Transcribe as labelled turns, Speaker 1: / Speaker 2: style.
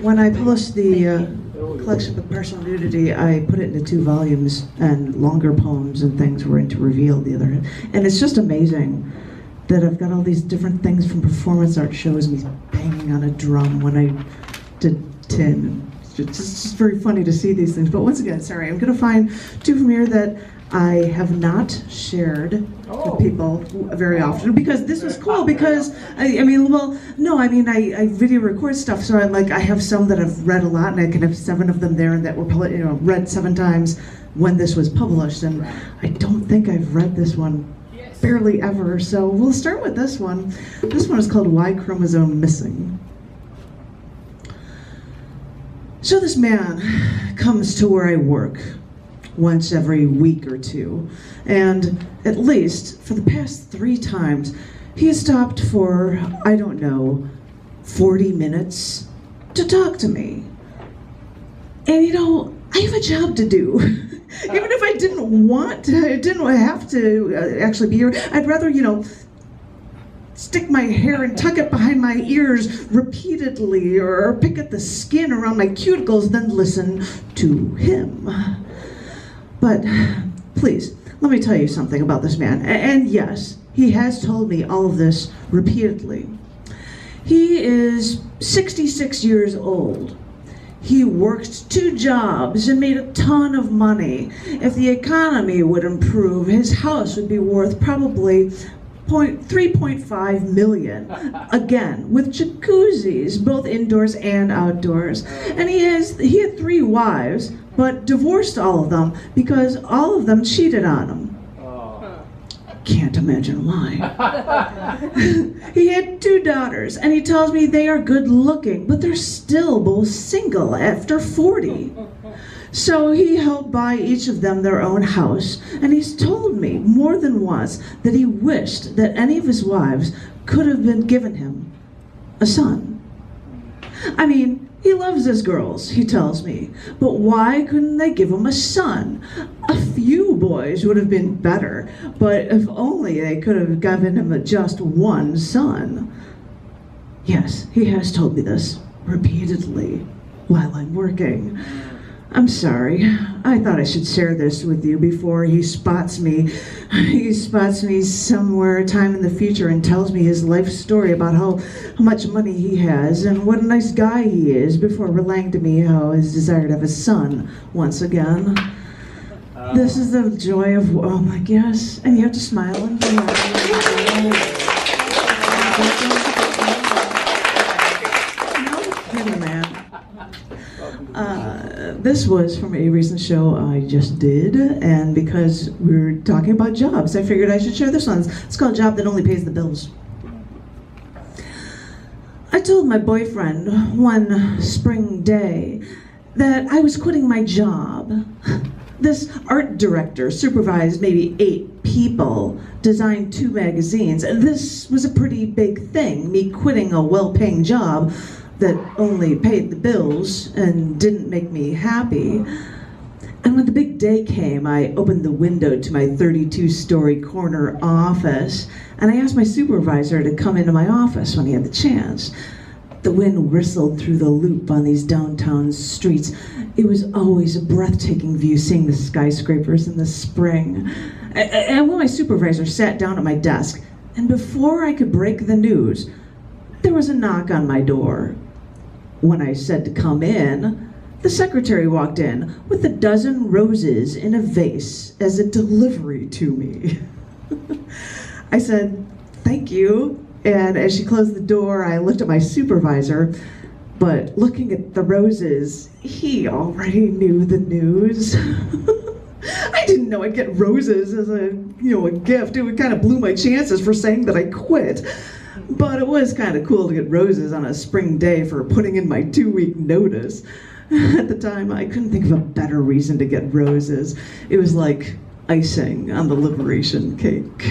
Speaker 1: When I published the collection of partial nudity, I put it into 2 volumes, and longer poems and things were into Reveal the other hand. And it's just amazing that I've got all these different things from performance art shows, me banging on a drum when I did Tin. It's just very funny to see these things. But once again, sorry, I'm going to find 2 from here that I have not shared with people very often, because this was cool, because I video record stuff, so I have some that I've read a lot, and I can have 7 of them there that were read 7 times when this was published, and I don't think I've read this one barely ever, so we'll start with this one. This one is called Why Chromosome Missing. So this man comes to where I work once every week or 2, and at least for the past 3 times, he has stopped for, I don't know, 40 minutes to talk to me. And I have a job to do. Even if I didn't have to actually be here, I'd rather, stick my hair and tuck it behind my ears repeatedly, or pick at the skin around my cuticles than listen to him. But please, let me tell you something about this man. And yes, he has told me all of this repeatedly. He is 66 years old. He worked 2 jobs and made a ton of money. If the economy would improve, his house would be worth probably $3.5 million, again, with jacuzzis, both indoors and outdoors. And he had 3 wives, but divorced all of them because all of them cheated on him. Can't imagine why. He had 2 daughters, and he tells me they are good looking, but they're still both single after 40. So he helped buy each of them their own house, and he's told me more than once that he wished that any of his wives could have been given him a son. I mean, he loves his girls, he tells me, but why couldn't they give him a son? A few boys would have been better, but if only they could have given him just 1 son. Yes, he has told me this repeatedly while I'm working. I'm sorry. I thought I should share this with you before he spots me. He spots me somewhere, time in the future, and tells me his life story about how much money he has and what a nice guy he is, before relaying to me how his desire to have a son once again. This is the joy of, oh my gosh, and you have to smile and this was from a recent show I just did, and because we were talking about jobs, I figured I should share this one. It's called Job That Only Pays the Bills. I told my boyfriend one spring day that I was quitting my job. This art director supervised maybe 8 people, designed 2 magazines, and this was a pretty big thing, me quitting a well-paying job that only paid the bills and didn't make me happy. And when the big day came, I opened the window to my 32-story corner office, and I asked my supervisor to come into my office when he had the chance. The wind whistled through the loop on these downtown streets. It was always a breathtaking view, seeing the skyscrapers in the spring. And when my supervisor sat down at my desk, and before I could break the news, there was a knock on my door. When I said to come in, the secretary walked in with a dozen roses in a vase as a delivery to me. I said, "Thank you," and as she closed the door, I looked at my supervisor, but looking at the roses, he already knew the news. I didn't know I'd get roses as a gift. It kind of blew my chances for saying that I quit. But it was kind of cool to get roses on a spring day for putting in my 2-week notice. At the time, I couldn't think of a better reason to get roses. It was like icing on the liberation cake.